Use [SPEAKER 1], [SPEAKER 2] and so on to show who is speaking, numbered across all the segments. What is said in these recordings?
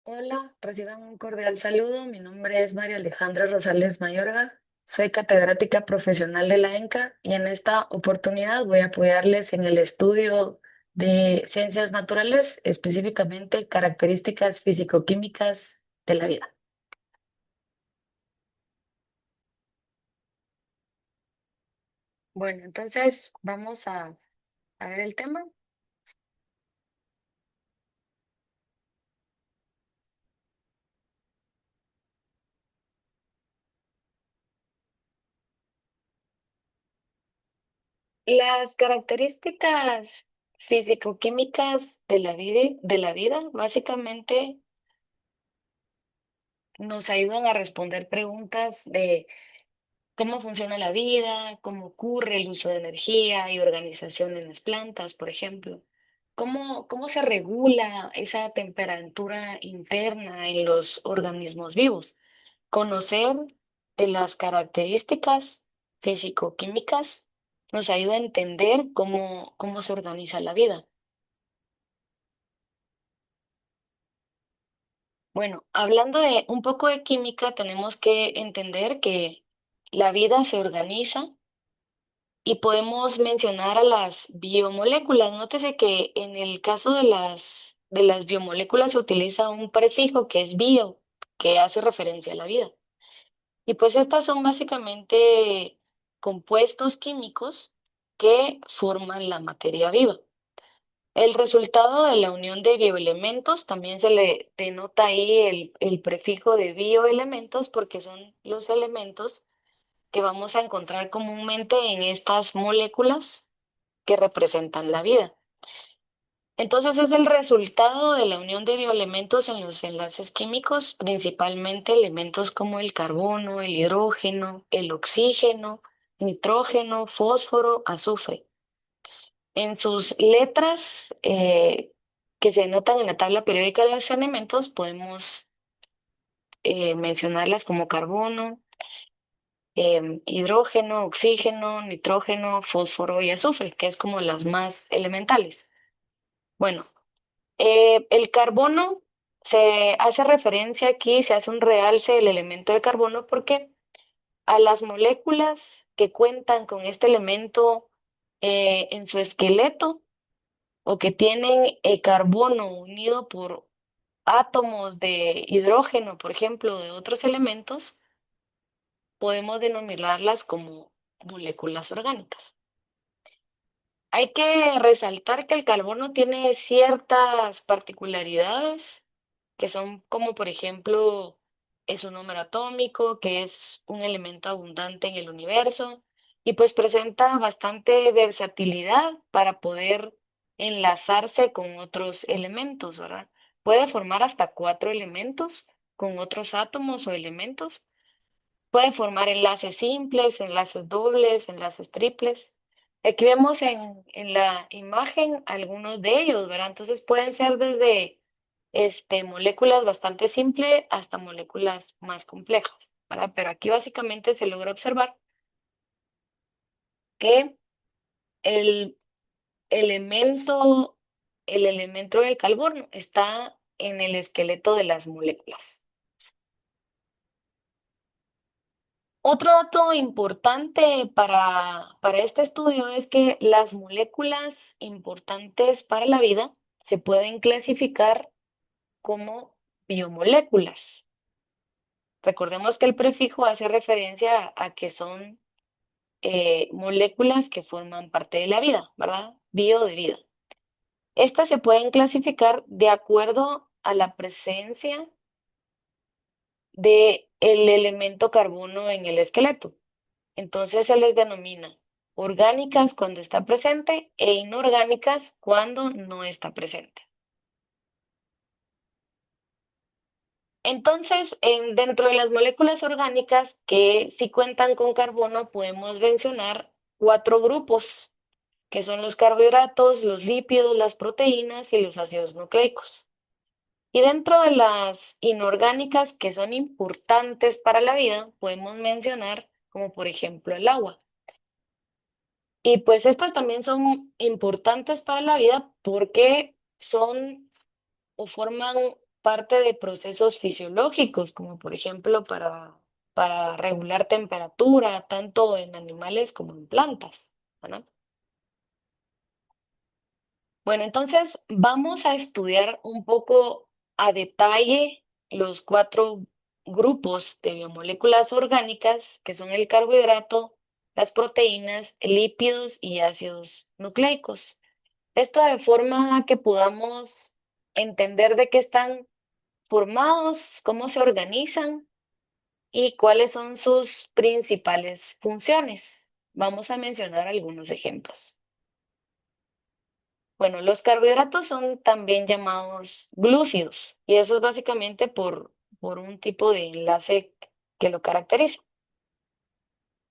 [SPEAKER 1] Hola, reciban un cordial saludo. Mi nombre es María Alejandra Rosales Mayorga. Soy catedrática profesional de la ENCA y en esta oportunidad voy a apoyarles en el estudio de ciencias naturales, específicamente características físico-químicas de la vida. Bueno, entonces vamos a ver el tema. Las características físico-químicas de la vida básicamente nos ayudan a responder preguntas de cómo funciona la vida, cómo ocurre el uso de energía y organización en las plantas, por ejemplo. ¿Cómo se regula esa temperatura interna en los organismos vivos? Conocer de las características físico-químicas nos ayuda a entender cómo se organiza la vida. Bueno, hablando de un poco de química, tenemos que entender que la vida se organiza y podemos mencionar a las biomoléculas. Nótese que en el caso de las biomoléculas se utiliza un prefijo que es bio, que hace referencia a la vida. Y pues estas son básicamente compuestos químicos que forman la materia viva. El resultado de la unión de bioelementos también se le denota ahí el prefijo de bioelementos porque son los elementos que vamos a encontrar comúnmente en estas moléculas que representan la vida. Entonces es el resultado de la unión de bioelementos en los enlaces químicos, principalmente elementos como el carbono, el hidrógeno, el oxígeno, nitrógeno, fósforo, azufre. En sus letras que se notan en la tabla periódica de los elementos, podemos mencionarlas como carbono, hidrógeno, oxígeno, nitrógeno, fósforo y azufre, que es como las más elementales. Bueno, el carbono se hace referencia aquí, se hace un realce del elemento de carbono porque a las moléculas que cuentan con este elemento en su esqueleto o que tienen carbono unido por átomos de hidrógeno, por ejemplo, de otros elementos, podemos denominarlas como moléculas orgánicas. Hay que resaltar que el carbono tiene ciertas particularidades que son como por ejemplo es un número atómico, que es un elemento abundante en el universo y pues presenta bastante versatilidad para poder enlazarse con otros elementos, ¿verdad? Puede formar hasta 4 elementos con otros átomos o elementos. Puede formar enlaces simples, enlaces dobles, enlaces triples. Aquí vemos en la imagen algunos de ellos, ¿verdad? Entonces pueden ser desde moléculas bastante simples hasta moléculas más complejas, ¿verdad? Pero aquí básicamente se logra observar que el elemento, el elemento del carbono está en el esqueleto de las moléculas. Otro dato importante para este estudio es que las moléculas importantes para la vida se pueden clasificar como biomoléculas. Recordemos que el prefijo hace referencia a que son moléculas que forman parte de la vida, ¿verdad? Bio de vida. Estas se pueden clasificar de acuerdo a la presencia del elemento carbono en el esqueleto. Entonces se les denomina orgánicas cuando está presente e inorgánicas cuando no está presente. Entonces, dentro de las moléculas orgánicas que sí cuentan con carbono, podemos mencionar 4 grupos, que son los carbohidratos, los lípidos, las proteínas y los ácidos nucleicos. Y dentro de las inorgánicas que son importantes para la vida, podemos mencionar como por ejemplo el agua. Y pues estas también son importantes para la vida porque son o forman parte de procesos fisiológicos, como por ejemplo para regular temperatura, tanto en animales como en plantas, ¿verdad? Bueno, entonces vamos a estudiar un poco a detalle los cuatro grupos de biomoléculas orgánicas, que son el carbohidrato, las proteínas, lípidos y ácidos nucleicos. Esto de forma que podamos entender de qué están formados, cómo se organizan y cuáles son sus principales funciones. Vamos a mencionar algunos ejemplos. Bueno, los carbohidratos son también llamados glúcidos y eso es básicamente por un tipo de enlace que lo caracteriza.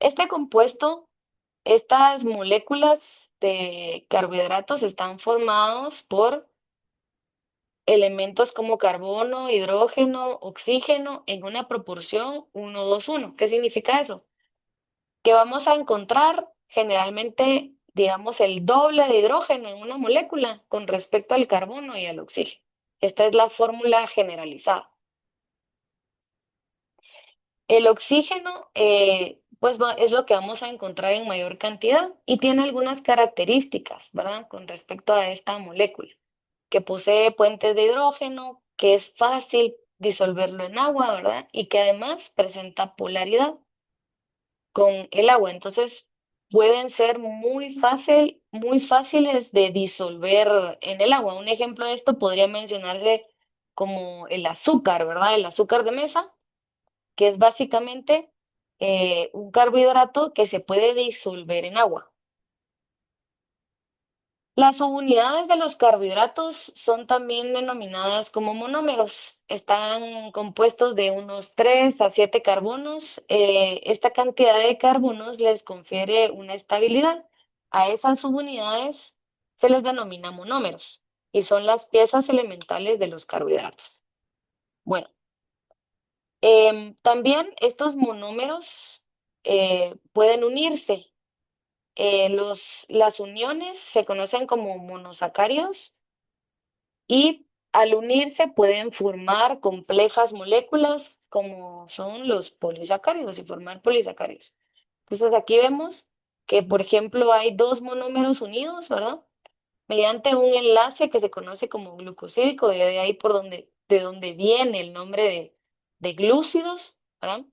[SPEAKER 1] Este compuesto, estas moléculas de carbohidratos están formados por elementos como carbono, hidrógeno, oxígeno en una proporción 1:2:1. ¿Qué significa eso? Que vamos a encontrar generalmente, digamos, el doble de hidrógeno en una molécula con respecto al carbono y al oxígeno. Esta es la fórmula generalizada. El oxígeno, pues es lo que vamos a encontrar en mayor cantidad y tiene algunas características, ¿verdad? Con respecto a esta molécula, que posee puentes de hidrógeno, que es fácil disolverlo en agua, ¿verdad? Y que además presenta polaridad con el agua. Entonces, pueden ser muy fáciles de disolver en el agua. Un ejemplo de esto podría mencionarse como el azúcar, ¿verdad? El azúcar de mesa, que es básicamente un carbohidrato que se puede disolver en agua. Las subunidades de los carbohidratos son también denominadas como monómeros. Están compuestos de unos 3 a 7 carbonos. Esta cantidad de carbonos les confiere una estabilidad. A esas subunidades se les denomina monómeros y son las piezas elementales de los carbohidratos. Bueno, también estos monómeros pueden unirse. Las uniones se conocen como monosacáridos y al unirse pueden formar complejas moléculas como son los polisacáridos y formar polisacáridos. Entonces aquí vemos que, por ejemplo, hay dos monómeros unidos, ¿verdad? Mediante un enlace que se conoce como glucosídico, y de ahí de donde viene el nombre de glúcidos, ¿verdad?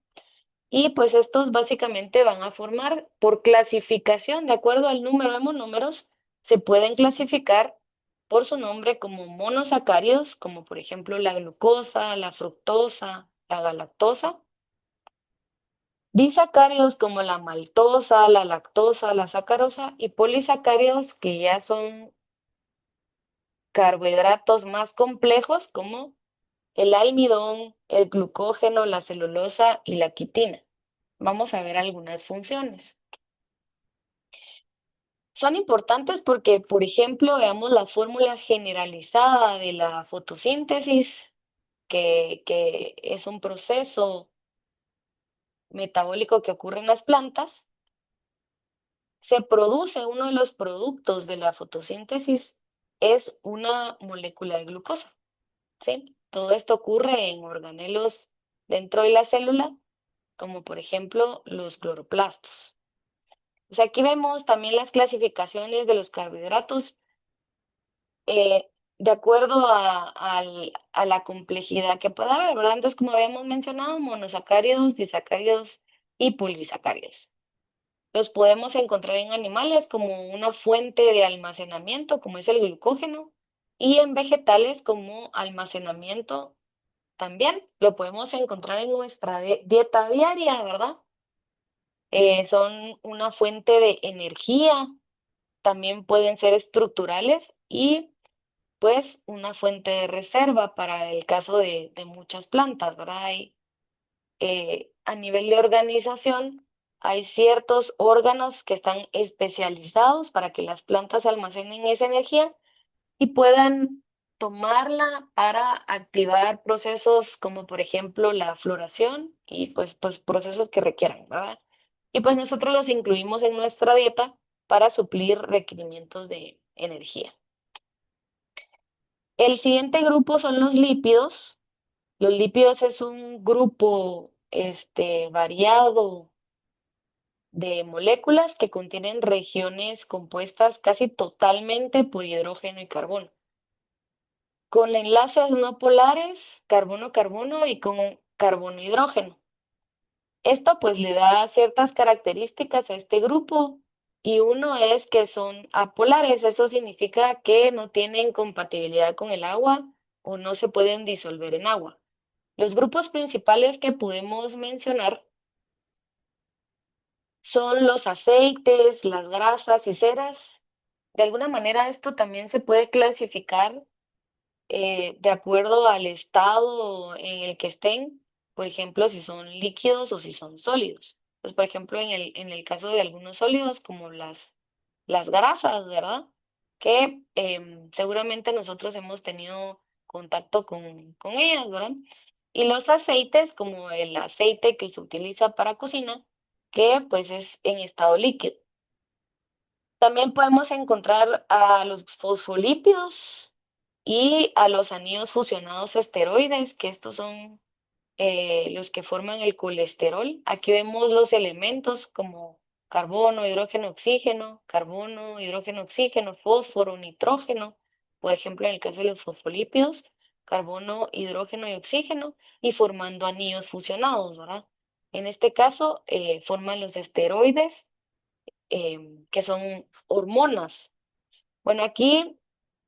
[SPEAKER 1] Y pues estos básicamente van a formar por clasificación, de acuerdo al número de monómeros, se pueden clasificar por su nombre como monosacáridos, como por ejemplo la glucosa, la fructosa, la galactosa. Disacáridos como la maltosa, la lactosa, la sacarosa y polisacáridos que ya son carbohidratos más complejos como el almidón, el glucógeno, la celulosa y la quitina. Vamos a ver algunas funciones. Son importantes porque, por ejemplo, veamos la fórmula generalizada de la fotosíntesis, que es un proceso metabólico que ocurre en las plantas. Se produce uno de los productos de la fotosíntesis, es una molécula de glucosa, ¿sí? Todo esto ocurre en organelos dentro de la célula, como por ejemplo los cloroplastos. Pues aquí vemos también las clasificaciones de los carbohidratos de acuerdo a la complejidad que pueda haber, ¿verdad? Entonces, como habíamos mencionado, monosacáridos, disacáridos y polisacáridos. Los podemos encontrar en animales como una fuente de almacenamiento, como es el glucógeno, y en vegetales como almacenamiento también. Lo podemos encontrar en nuestra dieta diaria, ¿verdad? Son una fuente de energía, también pueden ser estructurales y pues una fuente de reserva para el caso de muchas plantas, ¿verdad? A nivel de organización, hay ciertos órganos que están especializados para que las plantas almacenen esa energía y puedan tomarla para activar procesos como por ejemplo la floración y pues procesos que requieran, ¿verdad? Y pues nosotros los incluimos en nuestra dieta para suplir requerimientos de energía. El siguiente grupo son los lípidos. Los lípidos es un grupo variado de moléculas que contienen regiones compuestas casi totalmente por hidrógeno y carbono, con enlaces no polares, carbono-carbono y con carbono-hidrógeno. Esto pues le da ciertas características a este grupo y uno es que son apolares. Eso significa que no tienen compatibilidad con el agua o no se pueden disolver en agua. Los grupos principales que podemos mencionar son los aceites, las grasas y ceras. De alguna manera esto también se puede clasificar de acuerdo al estado en el que estén, por ejemplo, si son líquidos o si son sólidos. Pues, por ejemplo, en el caso de algunos sólidos, como las grasas, ¿verdad? Que seguramente nosotros hemos tenido contacto con ellas, ¿verdad? Y los aceites, como el aceite que se utiliza para cocina, que pues es en estado líquido. También podemos encontrar a los fosfolípidos y a los anillos fusionados esteroides, que estos son los que forman el colesterol. Aquí vemos los elementos como carbono, hidrógeno, oxígeno, fósforo, nitrógeno, por ejemplo, en el caso de los fosfolípidos, carbono, hidrógeno y oxígeno, y formando anillos fusionados, ¿verdad? En este caso, forman los esteroides, que son hormonas. Bueno, aquí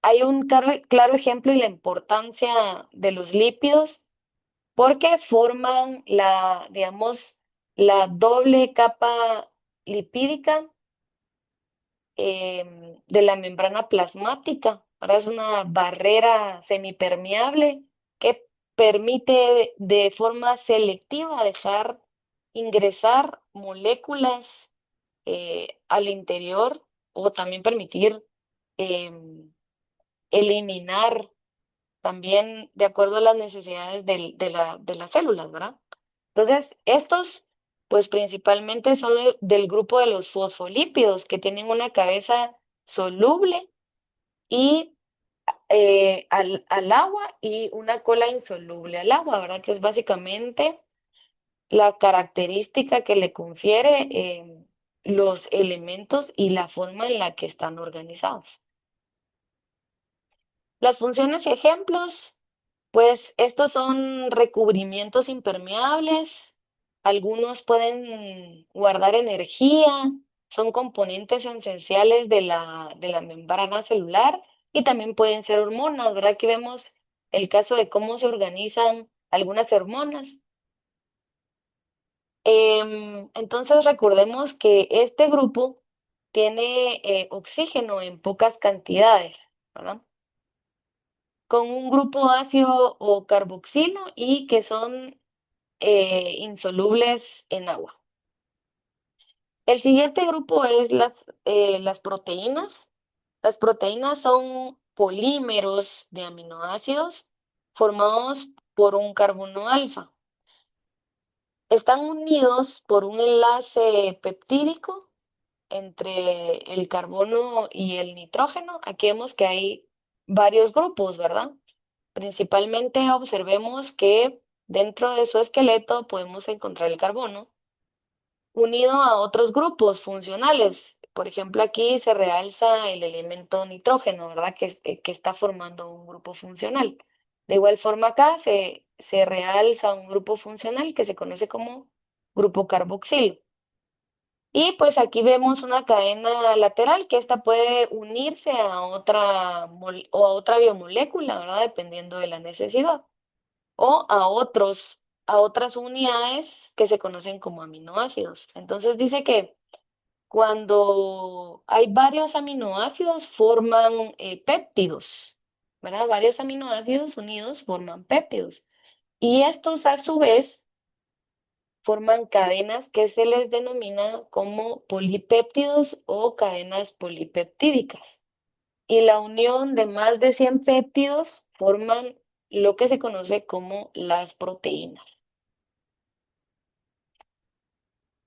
[SPEAKER 1] hay un claro ejemplo y la importancia de los lípidos porque forman digamos, la doble capa lipídica de la membrana plasmática. Ahora es una barrera semipermeable que permite de forma selectiva dejar ingresar moléculas al interior o también permitir em, eliminar también de acuerdo a las necesidades de las células, ¿verdad? Entonces, estos, pues principalmente son del grupo de los fosfolípidos, que tienen una cabeza soluble y al agua y una cola insoluble al agua, ¿verdad? Que es básicamente la característica que le confiere los elementos y la forma en la que están organizados. Las funciones y ejemplos, pues estos son recubrimientos impermeables, algunos pueden guardar energía, son componentes esenciales de la membrana celular y también pueden ser hormonas, ¿verdad? Aquí vemos el caso de cómo se organizan algunas hormonas. Entonces recordemos que este grupo tiene oxígeno en pocas cantidades, ¿verdad? Con un grupo ácido o carboxilo y que son insolubles en agua. El siguiente grupo es las proteínas. Las proteínas son polímeros de aminoácidos formados por un carbono alfa. Están unidos por un enlace peptídico entre el carbono y el nitrógeno. Aquí vemos que hay varios grupos, ¿verdad? Principalmente observemos que dentro de su esqueleto podemos encontrar el carbono unido a otros grupos funcionales. Por ejemplo, aquí se realza el elemento nitrógeno, ¿verdad? Que está formando un grupo funcional. De igual forma acá se realza un grupo funcional que se conoce como grupo carboxilo. Y pues aquí vemos una cadena lateral que esta puede unirse a o a otra biomolécula, ¿verdad? Dependiendo de la necesidad. O a otras unidades que se conocen como aminoácidos. Entonces dice que cuando hay varios aminoácidos forman péptidos, ¿verdad? Varios aminoácidos unidos forman péptidos. Y estos a su vez forman cadenas que se les denomina como polipéptidos o cadenas polipeptídicas. Y la unión de más de 100 péptidos forman lo que se conoce como las proteínas.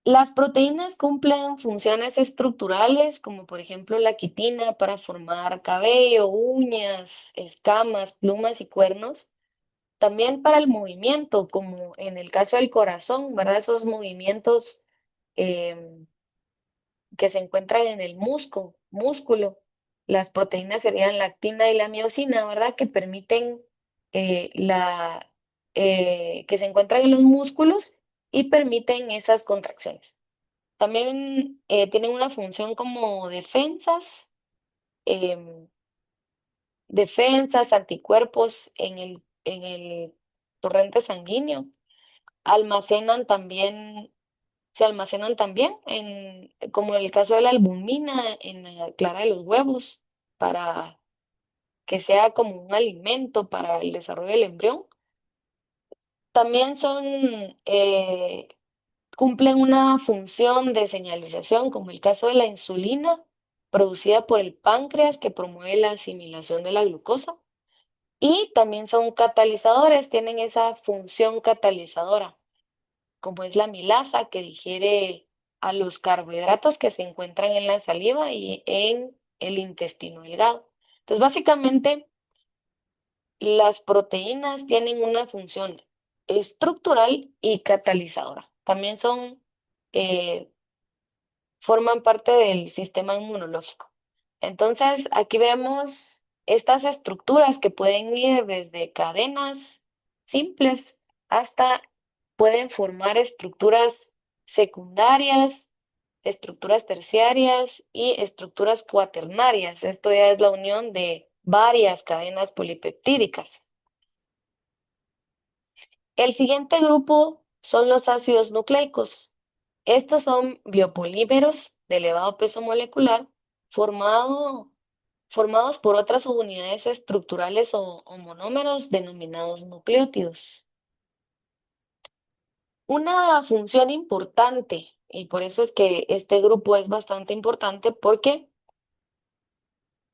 [SPEAKER 1] Las proteínas cumplen funciones estructurales, como por ejemplo la quitina para formar cabello, uñas, escamas, plumas y cuernos. También para el movimiento, como en el caso del corazón, ¿verdad? Esos movimientos em, que se encuentran en el músculo. Las proteínas serían la actina y la miosina, ¿verdad? Que permiten eh, la, que se encuentran en los músculos y permiten esas contracciones. También tienen una función como em, defensas, anticuerpos en el torrente sanguíneo. Almacenan también, se almacenan también como en el caso de la albumina en la clara de los huevos, para que sea como un alimento para el desarrollo del embrión. También cumplen una función de señalización, como el caso de la insulina, producida por el páncreas, que promueve la asimilación de la glucosa. Y también son catalizadores, tienen esa función catalizadora, como es la milasa, que digiere a los carbohidratos que se encuentran en la saliva y en el intestino delgado. Entonces, básicamente, las proteínas tienen una función estructural y catalizadora. También eh, forman parte del sistema inmunológico. Entonces, aquí vemos estas estructuras que pueden ir desde cadenas simples hasta pueden formar estructuras secundarias, estructuras terciarias y estructuras cuaternarias. Esto ya es la unión de varias cadenas polipeptídicas. El siguiente grupo son los ácidos nucleicos. Estos son biopolímeros de elevado peso molecular formado- formados por otras unidades estructurales o monómeros denominados nucleótidos. Una función importante, y por eso es que este grupo es bastante importante, porque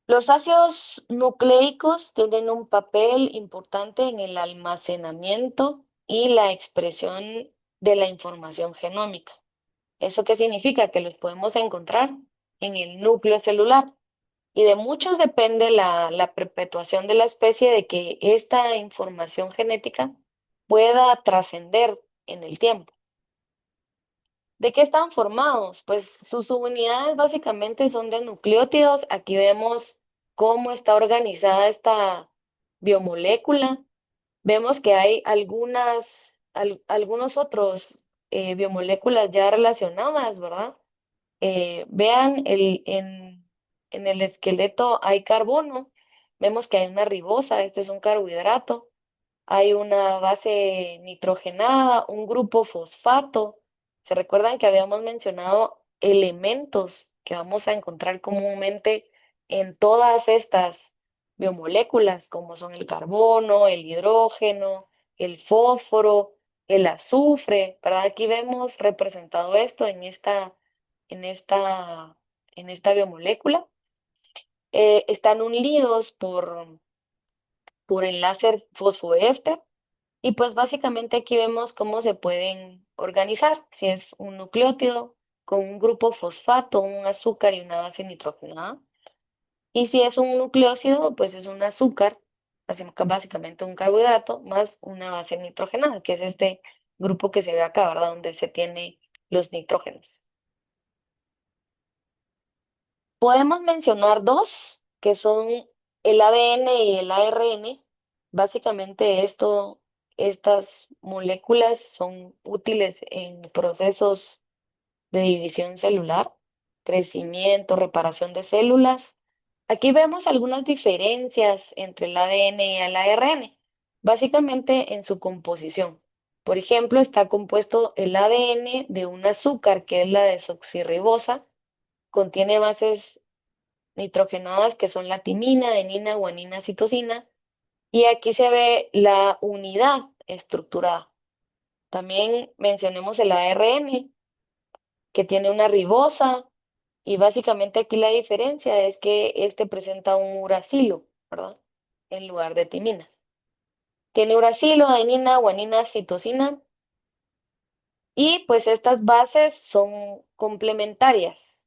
[SPEAKER 1] los ácidos nucleicos tienen un papel importante en el almacenamiento y la expresión de la información genómica. ¿Eso qué significa? Que los podemos encontrar en el núcleo celular. Y de muchos depende la perpetuación de la especie, de que esta información genética pueda trascender en el tiempo. ¿De qué están formados? Pues sus subunidades básicamente son de nucleótidos. Aquí vemos cómo está organizada esta biomolécula. Vemos que hay algunos otros biomoléculas ya relacionadas, ¿verdad? Vean, en el esqueleto hay carbono. Vemos que hay una ribosa, este es un carbohidrato. Hay una base nitrogenada, un grupo fosfato. ¿Se recuerdan que habíamos mencionado elementos que vamos a encontrar comúnmente en todas estas biomoléculas, como son el carbono, el hidrógeno, el fósforo, el azufre? ¿Verdad? Aquí vemos representado esto en esta, en esta biomolécula. Están unidos por enlace fosfoéster. Y pues básicamente aquí vemos cómo se pueden organizar, si es un nucleótido con un grupo fosfato, un azúcar y una base nitrogenada. Y si es un nucleósido, pues es un azúcar, básicamente un carbohidrato, más una base nitrogenada, que es este grupo que se ve acá, ¿verdad? Donde se tiene los nitrógenos. Podemos mencionar dos, que son el ADN y el ARN. Básicamente estas moléculas son útiles en procesos de división celular, crecimiento, reparación de células. Aquí vemos algunas diferencias entre el ADN y el ARN, básicamente en su composición. Por ejemplo, está compuesto el ADN de un azúcar, que es la desoxirribosa, contiene bases nitrogenadas que son la timina, adenina, guanina, citosina, y aquí se ve la unidad estructurada. También mencionemos el ARN, que tiene una ribosa, y básicamente aquí la diferencia es que este presenta un uracilo, ¿verdad? En lugar de timina. Tiene uracilo, adenina, guanina, citosina, Y pues estas bases son complementarias.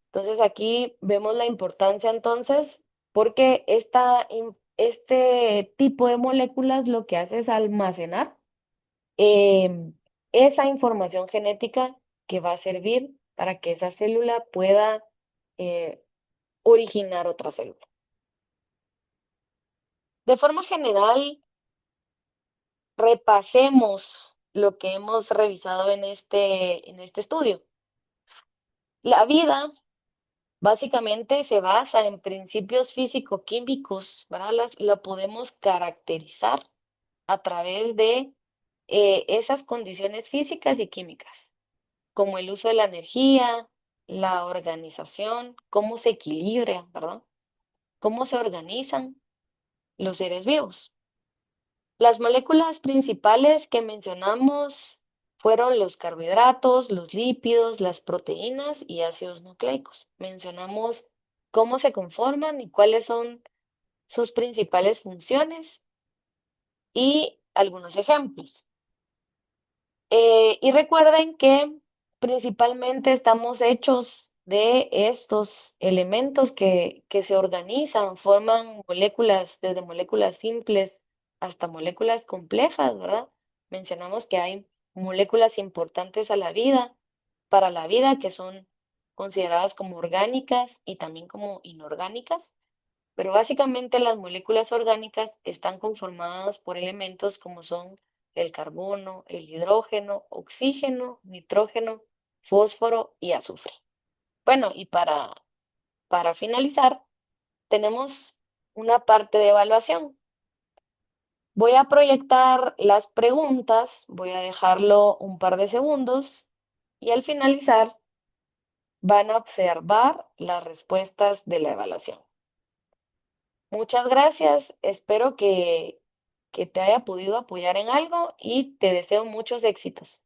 [SPEAKER 1] Entonces aquí vemos la importancia entonces porque este tipo de moléculas lo que hace es almacenar esa información genética que va a servir para que esa célula pueda eh, originar otra célula. De forma general, repasemos lo que hemos revisado en este estudio. La vida básicamente se basa en principios físico-químicos, ¿verdad? La podemos caracterizar a través de esas condiciones físicas y químicas, como el uso de la energía, la organización, cómo se equilibran, ¿verdad? Cómo se organizan los seres vivos. Las moléculas principales que mencionamos fueron los carbohidratos, los lípidos, las proteínas y ácidos nucleicos. Mencionamos cómo se conforman y cuáles son sus principales funciones y algunos ejemplos. Y recuerden que principalmente estamos hechos de estos elementos que se organizan, forman moléculas, desde moléculas simples hasta moléculas complejas, ¿verdad? Mencionamos que hay moléculas importantes para la vida, que son consideradas como orgánicas y también como inorgánicas. Pero básicamente las moléculas orgánicas están conformadas por elementos como son el carbono, el hidrógeno, oxígeno, nitrógeno, fósforo y azufre. Bueno, y para finalizar, tenemos una parte de evaluación. Voy a proyectar las preguntas, voy a dejarlo un par de segundos y al finalizar van a observar las respuestas de la evaluación. Muchas gracias. Espero que te haya podido apoyar en algo y te deseo muchos éxitos.